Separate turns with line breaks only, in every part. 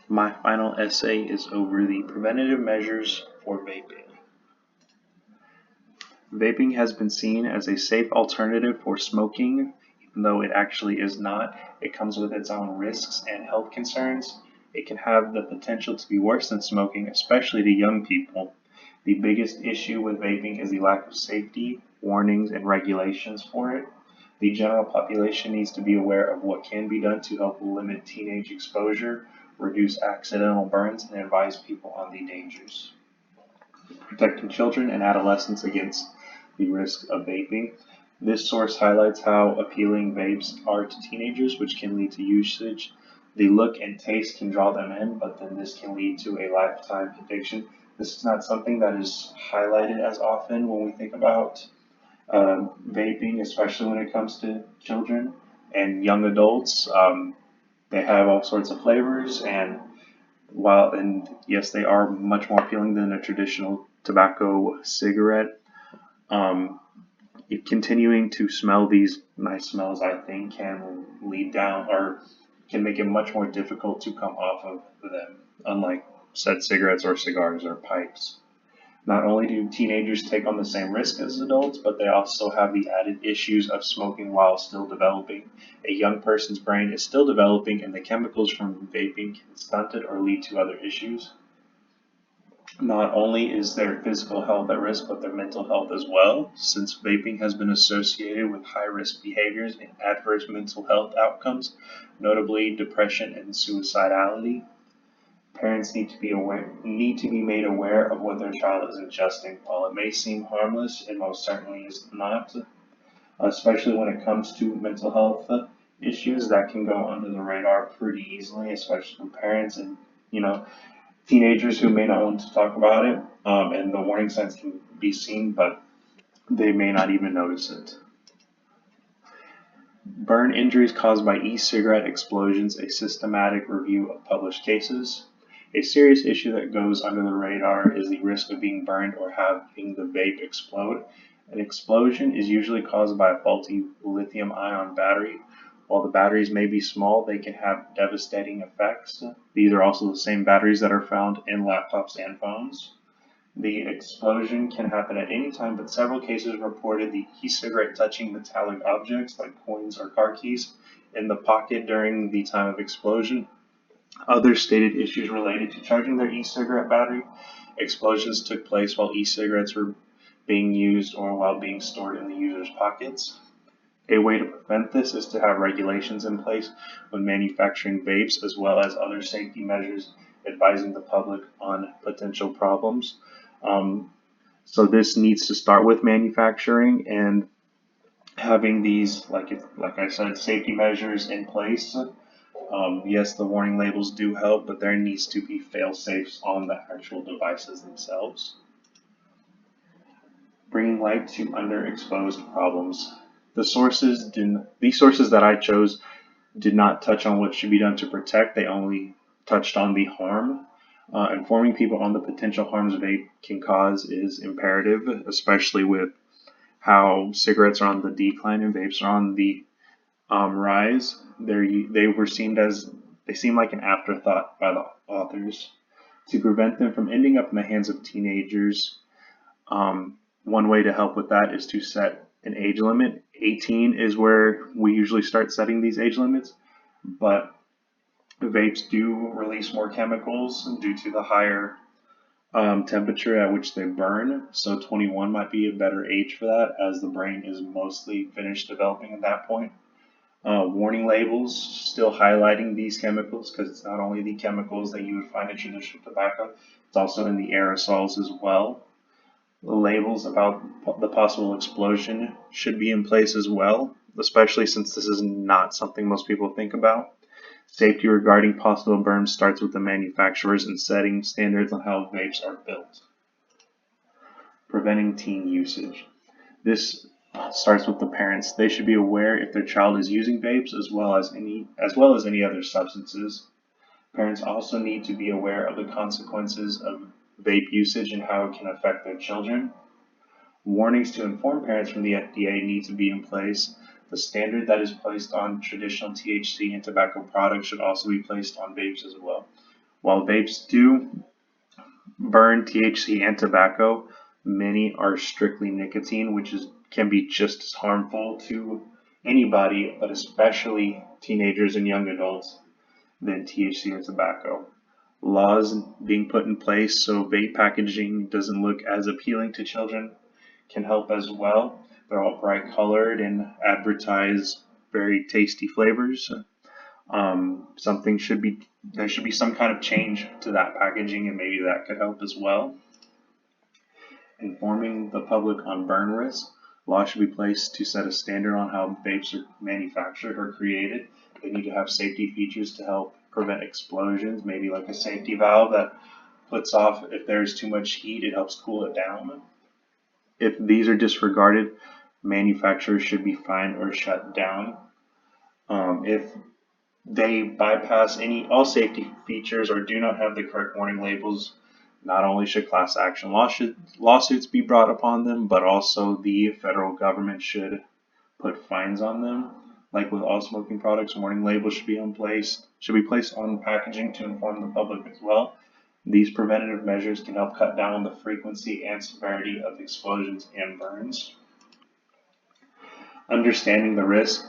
My final essay is over the preventative measures for vaping. Vaping has been seen as a safe alternative for smoking, even though it actually is not. It comes with its own risks and health concerns. It can have the potential to be worse than smoking, especially to young people. The biggest issue with vaping is the lack of safety, warnings, and regulations for it. The general population needs to be aware of what can be done to help limit teenage exposure, reduce accidental burns, and advise people on the dangers. Protecting children and adolescents against the risk of vaping. This source highlights how appealing vapes are to teenagers, which can lead to usage. The look and taste can draw them in, but then this can lead to a lifetime addiction. This is not something that is highlighted as often when we think about vaping, especially when it comes to children and young adults. They have all sorts of flavors, and yes, they are much more appealing than a traditional tobacco cigarette. Um, Continuing to smell these nice smells, I think, can lead down or can make it much more difficult to come off of them, unlike said cigarettes or cigars or pipes. Not only do teenagers take on the same risk as adults, but they also have the added issues of smoking while still developing. A young person's brain is still developing, and the chemicals from vaping can stunt it or lead to other issues. Not only is their physical health at risk, but their mental health as well, since vaping has been associated with high risk behaviors and adverse mental health outcomes, notably depression and suicidality. Parents need to be made aware of what their child is ingesting. While it may seem harmless, it most certainly is not, especially when it comes to mental health issues that can go under the radar pretty easily, especially from parents and you know teenagers who may not want to talk about it. And the warning signs can be seen, but they may not even notice it. Burn injuries caused by e-cigarette explosions, a systematic review of published cases. A serious issue that goes under the radar is the risk of being burned or having the vape explode. An explosion is usually caused by a faulty lithium ion battery. While the batteries may be small, they can have devastating effects. These are also the same batteries that are found in laptops and phones. The explosion can happen at any time, but several cases reported the e-cigarette touching metallic objects like coins or car keys in the pocket during the time of explosion. Others stated issues related to charging their e-cigarette battery. Explosions took place while e-cigarettes were being used or while being stored in the user's pockets. A way to prevent this is to have regulations in place when manufacturing vapes, as well as other safety measures advising the public on potential problems. Um, so this needs to start with manufacturing and having these, like I said, safety measures in place. Yes, the warning labels do help, but there needs to be fail safes on the actual devices themselves. Bringing light to underexposed problems. These sources that I chose did not touch on what should be done to protect. They only touched on the harm. Informing people on the potential harms vape can cause is imperative, especially with how cigarettes are on the decline and vapes are on the rise. They seem like an afterthought by the authors. To prevent them from ending up in the hands of teenagers, one way to help with that is to set an age limit. 18 is where we usually start setting these age limits, but vapes do release more chemicals due to the higher temperature at which they burn. So 21 might be a better age for that, as the brain is mostly finished developing at that point. Warning labels still highlighting these chemicals because it's not only the chemicals that you would find in traditional tobacco, it's also in the aerosols as well. The labels about the possible explosion should be in place as well, especially since this is not something most people think about. Safety regarding possible burns starts with the manufacturers and setting standards on how vapes are built. Preventing teen usage. This starts with the parents. They should be aware if their child is using vapes as well as any other substances. Parents also need to be aware of the consequences of vape usage and how it can affect their children. Warnings to inform parents from the FDA need to be in place. The standard that is placed on traditional THC and tobacco products should also be placed on vapes as well. While vapes do burn THC and tobacco, many are strictly nicotine, which can be just as harmful to anybody, but especially teenagers and young adults, than THC or tobacco. Laws being put in place so vape packaging doesn't look as appealing to children can help as well. They're all bright colored and advertise very tasty flavors. There should be some kind of change to that packaging, and maybe that could help as well. Informing the public on burn risk. Law should be placed to set a standard on how vapes are manufactured or created. They need to have safety features to help prevent explosions, maybe like a safety valve that puts off if there's too much heat, it helps cool it down. If these are disregarded, manufacturers should be fined or shut down. If they bypass all safety features or do not have the correct warning labels, not only should class action lawsuits be brought upon them, but also the federal government should put fines on them. Like with all smoking products, warning labels should be placed on packaging to inform the public as well. These preventative measures can help cut down on the frequency and severity of explosions and burns. Understanding the risk.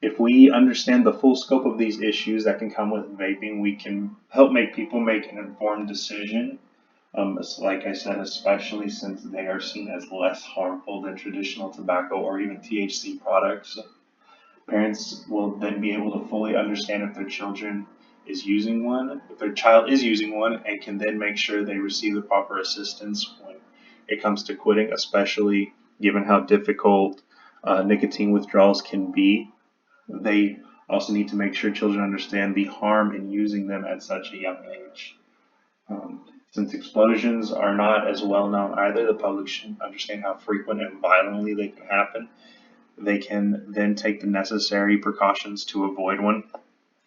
If we understand the full scope of these issues that can come with vaping, we can help make people make an informed decision. Like I said, especially since they are seen as less harmful than traditional tobacco or even THC products. Parents will then be able to fully understand if their child is using one, and can then make sure they receive the proper assistance when it comes to quitting, especially given how difficult nicotine withdrawals can be. They also need to make sure children understand the harm in using them at such a young age. Since explosions are not as well known either, the public should understand how frequent and violently they can happen. They can then take the necessary precautions to avoid one.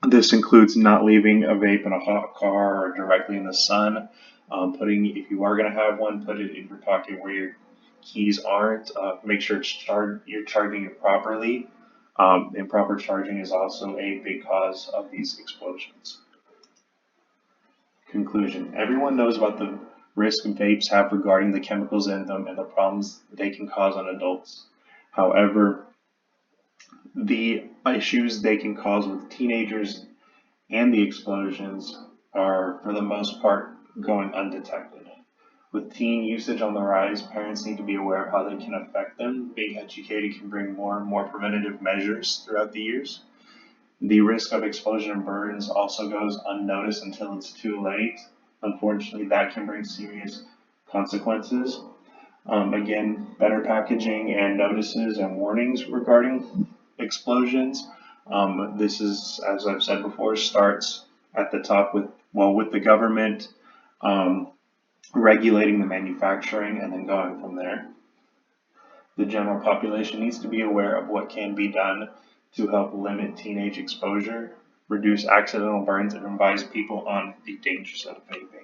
This includes not leaving a vape in a hot car or directly in the sun. If you are going to have one, put it in your pocket where your keys aren't. Make sure you're charging it properly. Improper charging is also a big cause of these explosions. Conclusion. Everyone knows about the risk vapes have regarding the chemicals in them and the problems they can cause on adults. However, the issues they can cause with teenagers and the explosions are, for the most part, going undetected. With teen usage on the rise, parents need to be aware of how they can affect them. Being educated can bring more and more preventative measures throughout the years. The risk of explosion and burns also goes unnoticed until it's too late. Unfortunately, that can bring serious consequences. Again, better packaging and notices and warnings regarding explosions. This is, as I've said before, starts at the top with the government regulating the manufacturing and then going from there. The general population needs to be aware of what can be done to help limit teenage exposure, reduce accidental burns, and advise people on the dangers of vaping.